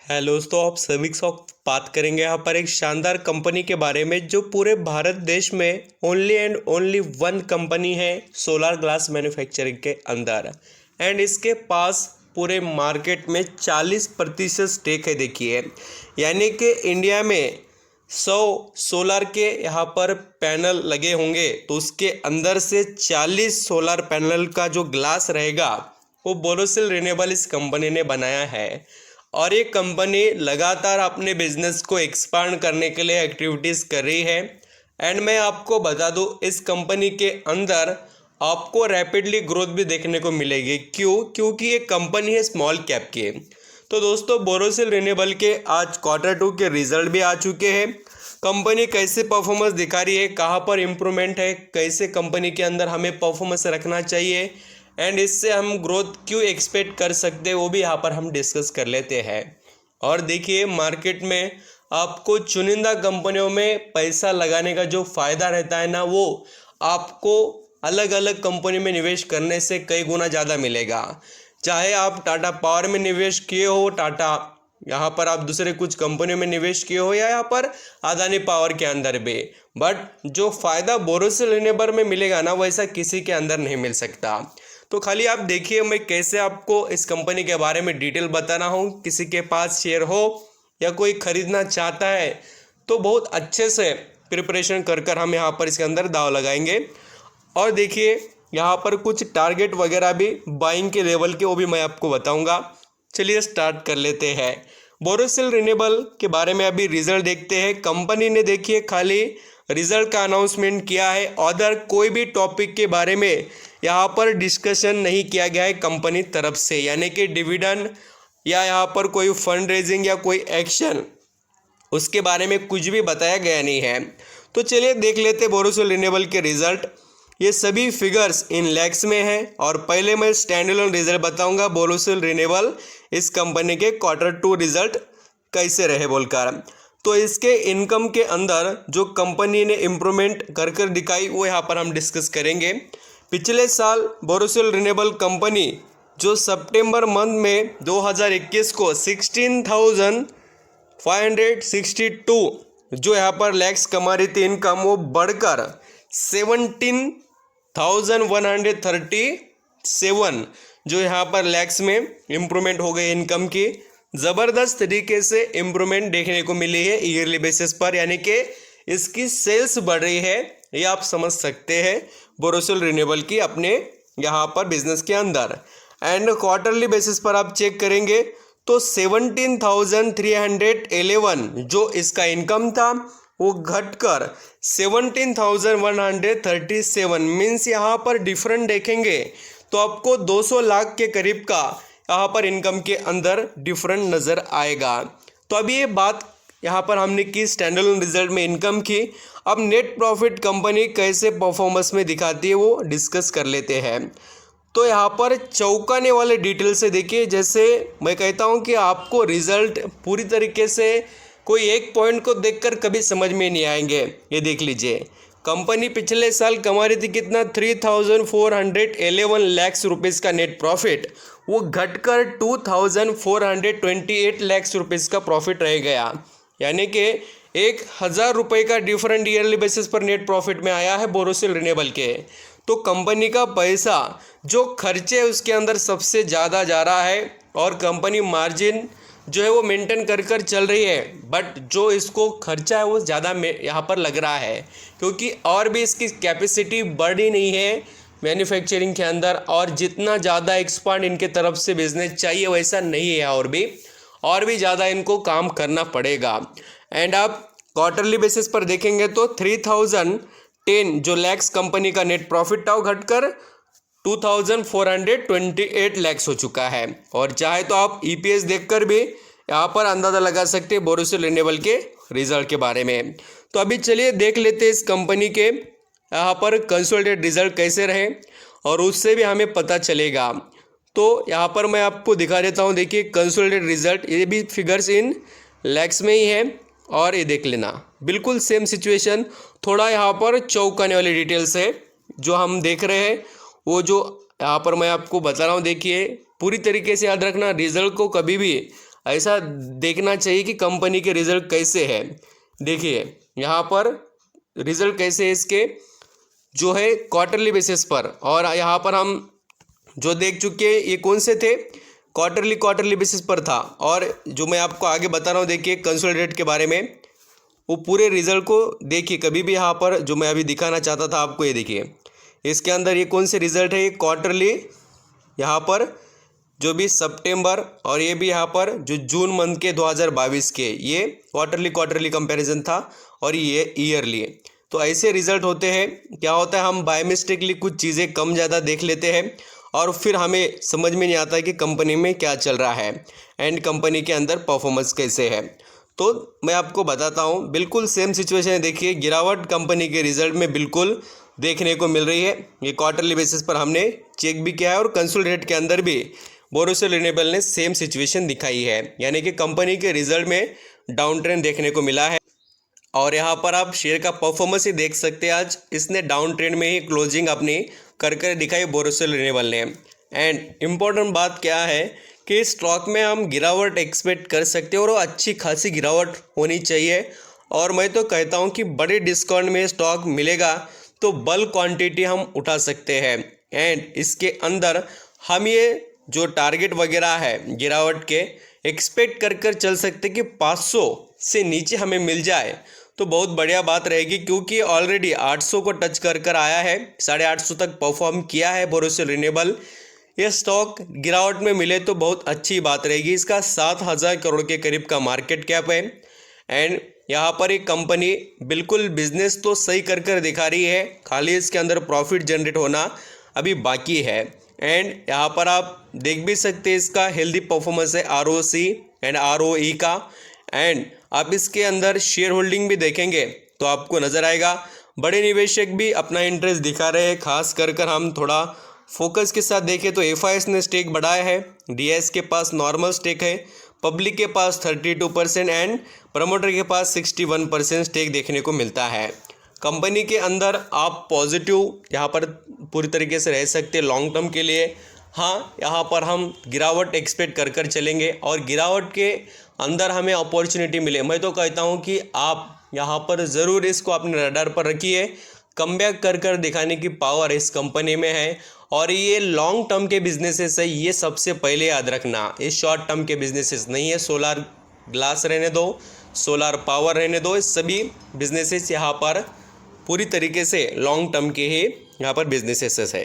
Hello दोस्तों, आप सभी के साथ बात करेंगे यहाँ पर एक शानदार कंपनी के बारे में जो पूरे भारत देश में only and only one company है सोलर ग्लास मैन्युफैक्चरिंग के अंदर। एंड इसके पास पूरे मार्केट में 40% स्टेक है। देखिए, यानी कि इंडिया में 100 सोलर के यहाँ पर पैनल लगे होंगे तो उसके अंदर से 40 सोलर पैनल का जो ग्लास रहेगा वो बोरोसिल रिन्यूएबल इस कंपनी ने बनाया है। और ये कंपनी लगातार अपने बिजनेस को एक्सपांड करने के लिए एक्टिविटीज़ कर रही है। एंड मैं आपको बता दूं, इस कंपनी के अंदर आपको रैपिडली ग्रोथ भी देखने को मिलेगी। क्योंकि ये कंपनी है स्मॉल कैप की। तो दोस्तों, बोरोसिल रिन्यूएबल के आज Q2 के रिजल्ट भी आ चुके हैं। कंपनी कैसे परफॉर्मेंस दिखा रही है, कहाँ पर इम्प्रूवमेंट है, कैसे कंपनी के अंदर हमें परफॉर्मेंस रखना चाहिए एंड इससे हम ग्रोथ क्यों एक्सपेक्ट कर सकते हैं, वो भी यहाँ पर हम डिस्कस कर लेते हैं। और देखिए, मार्केट में आपको चुनिंदा कंपनियों में पैसा लगाने का जो फ़ायदा रहता है ना, वो आपको अलग अलग कंपनी में निवेश करने से कई गुना ज़्यादा मिलेगा। चाहे आप टाटा पावर में निवेश किए हो, टाटा यहाँ पर आप दूसरे कुछ कंपनियों में निवेश किए हो, या यहाँ पर अदानी पावर के अंदर भी, बट जो फ़ायदा बोरोसिल रिन्यूएबल में मिलेगा ना, वैसा किसी के अंदर नहीं मिल सकता। तो खाली आप देखिए मैं कैसे आपको इस कंपनी के बारे में डिटेल बता रहा हूँ। किसी के पास शेयर हो या कोई खरीदना चाहता है तो बहुत अच्छे से प्रिपरेशन कर हम यहाँ पर इसके अंदर दाव लगाएंगे। और देखिए, यहाँ पर कुछ टारगेट वगैरह भी बाइंग के लेवल के वो भी मैं आपको बताऊँगा। चलिए स्टार्ट कर लेते हैं। बोरोसिल रिन्यूएबल के बारे में अभी रिजल्ट देखते हैं। कंपनी ने देखिए खाली रिजल्ट का अनाउंसमेंट किया है, अदर कोई भी टॉपिक के बारे में यहाँ पर डिस्कशन नहीं किया गया है कंपनी तरफ से, यानी कि डिविडेंड या यहाँ पर कोई फंड रेजिंग या कोई एक्शन, उसके बारे में कुछ भी बताया गया नहीं है। तो चलिए देख लेते बोरोसिल रिन्यूएबल के रिजल्ट। ये सभी फिगर्स इन लैक्स में हैं। और पहले मैं स्टैंड अलोन रिजल्ट बताऊंगा बोरोसिल रिन्यूएबल इस कंपनी के Q2 रिजल्ट कैसे रहे बोलकर। तो इसके इनकम के अंदर जो कंपनी ने इम्प्रूवमेंट कर दिखाई वो यहाँ पर हम डिस्कस करेंगे। पिछले साल बोरोसिल रिन्यूएबल कंपनी जो सितंबर मंथ में 2021 को 16,562 जो यहाँ पर लैक्स कमा रही थी इनकम, वो बढ़कर 17,137 जो यहाँ पर लैक्स में इम्प्रूवमेंट हो गई इनकम की। ज़बरदस्त तरीके से इम्प्रूवमेंट देखने को मिली है ईयरली बेसिस पर, यानी कि इसकी सेल्स बढ़ रही है। ये आप समझ सकते हैं बोरोसिल रिन्यूएबल की अपने यहाँ पर बिजनेस के अंदर। एंड क्वार्टरली बेसिस पर आप चेक करेंगे तो 17,311 जो इसका इनकम था वो घटकर 17,137 मीन्स यहाँ पर डिफरेंट देखेंगे तो आपको 200 लाख के करीब का यहाँ पर इनकम के अंदर डिफरेंट नज़र आएगा। तो अभी ये बात यहाँ पर हमने की स्टैंड अलोन रिजल्ट में इनकम की। अब नेट प्रॉफिट कंपनी कैसे परफॉर्मेंस में दिखाती है वो डिस्कस कर लेते हैं। तो यहाँ पर चौंकाने वाले डिटेल से देखिए, जैसे मैं कहता हूँ कि आपको रिजल्ट पूरी तरीके से कोई एक पॉइंट को देखकर कभी समझ में नहीं आएंगे। ये देख लीजिए, कंपनी पिछले साल कमा रही थी कितना, 3,411 लाख रुपीज़ का नेट प्रॉफिट, वो घटकर 2,428 लाख रुपीज़ का प्रॉफिट रह गया। यानी कि 1,000 रुपये का डिफरेंट ईयरली बेसिस पर नेट प्रॉफिट में आया है बोरोसिल रिन्यूएबल के। तो कंपनी का पैसा जो खर्चे है उसके अंदर सबसे ज़्यादा जा रहा है और कंपनी मार्जिन जो है वो मेंटेन कर चल रही है, बट जो इसको खर्चा है वो ज़्यादा यहाँ पर लग रहा है क्योंकि और भी इसकी कैपेसिटी बढ़ी नहीं है मैन्युफैक्चरिंग के अंदर, और जितना ज़्यादा एक्सपांड इनके तरफ से बिजनेस चाहिए वैसा नहीं है, और भी ज़्यादा इनको काम करना पड़ेगा। एंड आप क्वार्टरली बेसिस पर देखेंगे तो 3,010 जो लैक्स कंपनी का नेट प्रॉफिट था वो घटकर 2,428 लैक्स हो चुका है। और चाहे तो आप EPS देखकर भी यहाँ पर अंदाज़ा लगा सकते हैं बोरोसिल रिन्यूएबल के रिजल्ट के बारे में। तो अभी चलिए देख लेते हैं इस कंपनी के यहाँ पर कंसोलिडेटेड रिजल्ट कैसे रहे और उससे भी हमें पता चलेगा। तो यहाँ पर मैं आपको दिखा देता हूँ। देखिए कंसोलिडेटेड रिजल्ट, ये भी फिगर्स इन लैक्स में ही है और ये देख लेना बिल्कुल सेम सिचुएशन। थोड़ा यहाँ पर चौंकाने वाली डिटेल्स है जो हम देख रहे हैं, वो जो यहाँ पर मैं आपको बता रहा हूँ। देखिए पूरी तरीके से याद रखना, रिजल्ट को कभी भी ऐसा देखना चाहिए कि कंपनी के रिजल्ट कैसे है। देखिए यहाँ पर रिजल्ट कैसे है इसके, जो है क्वार्टरली बेसिस पर, और यहाँ पर हम जो देख चुके हैं ये कौन से थे, क्वार्टरली बेसिस पर था। और जो मैं आपको आगे बता रहा हूँ देखिए कंसोलिडेट के बारे में, वो पूरे रिजल्ट को देखिए कभी भी। यहाँ पर जो मैं अभी दिखाना चाहता था आपको, ये देखिए इसके अंदर ये कौन से रिजल्ट है, ये क्वार्टरली, यहाँ पर जो भी सितंबर, और ये भी यहाँ पर जो जून मंथ के 2022 के, ये क्वार्टरली कंपैरिजन था, और ये ईयरली। तो ऐसे रिजल्ट होते हैं। क्या होता है, हम बाय मिस्टेकली कुछ चीज़ें कम ज़्यादा देख लेते हैं और फिर हमें समझ में नहीं आता है कि कंपनी में क्या चल रहा है एंड कंपनी के अंदर परफॉर्मेंस कैसे है। तो मैं आपको बताता हूँ, बिल्कुल सेम सिचुएशन है। देखिए गिरावट कंपनी के रिजल्ट में बिल्कुल देखने को मिल रही है। ये क्वार्टरली बेसिस पर हमने चेक भी किया है, और कंसोलिडेट के अंदर भी बोरोसिल रिन्यूएबल ने सेम सिचुएशन दिखाई है, यानी कि कंपनी के रिजल्ट में डाउन ट्रेंड देखने को मिला है। और यहाँ पर आप शेयर का परफॉर्मेंस ही देख सकते हैं, आज इसने डाउन ट्रेंड में ही क्लोजिंग अपनी कर दिखाई बोरोसिल रिन्यूएबल ने। एंड इम्पोर्टेंट बात क्या है कि स्टॉक में हम गिरावट एक्सपेक्ट कर सकते हैं, और वो अच्छी खासी गिरावट होनी चाहिए। और मैं तो कहता हूँ कि बड़े डिस्काउंट में स्टॉक मिलेगा तो बल्क क्वांटिटी हम उठा सकते हैं। एंड इसके अंदर हम ये जो टारगेट वगैरह है गिरावट के एक्सपेक्ट कर चल सकते कि 500 से नीचे हमें मिल जाए तो बहुत बढ़िया बात रहेगी, क्योंकि ऑलरेडी 800 को टच कर आया है, 850 तक परफॉर्म किया है बोरोसिल रिन्यूएबल। ये स्टॉक गिरावट में मिले तो बहुत अच्छी बात रहेगी। इसका 7,000 करोड़ के करीब का मार्केट कैप है। एंड यहाँ पर एक कंपनी बिल्कुल बिजनेस तो सही कर दिखा रही है, खाली इसके अंदर प्रॉफिट जनरेट होना अभी बाकी है। एंड यहाँ पर आप देख भी सकते हैं इसका हेल्दी परफॉर्मेंस है ROC एंड ROE का। एंड आप इसके अंदर शेयर होल्डिंग भी देखेंगे तो आपको नज़र आएगा बड़े निवेशक भी अपना इंटरेस्ट दिखा रहे हैं। खास कर हम थोड़ा फोकस के साथ देखें तो FIS ने स्टेक बढ़ाया है, DIS के पास नॉर्मल स्टेक है, पब्लिक के पास 32% एंड प्रमोटर के पास 61% स्टेक देखने को मिलता है। कंपनी के अंदर आप पॉजिटिव यहाँ पर पूरी तरीके से रह सकते लॉन्ग टर्म के लिए। हाँ, यहाँ पर हम गिरावट एक्सपेक्ट कर चलेंगे, और गिरावट के अंदर हमें अपॉर्चुनिटी मिले, मैं तो कहता हूँ कि आप यहाँ पर ज़रूर इसको अपने रडार पर रखिए। कमबैक कर दिखाने की पावर इस कंपनी में है, और ये लॉन्ग टर्म के बिजनेसेस है, ये सबसे पहले याद रखना। ये शॉर्ट टर्म के बिजनेसेस नहीं है। सोलार ग्लास रहने दो, सोलार पावर रहने दो, सभी बिजनेसेस यहाँ पर पूरी तरीके से लॉन्ग टर्म के ही यहाँ पर बिजनेसेस है।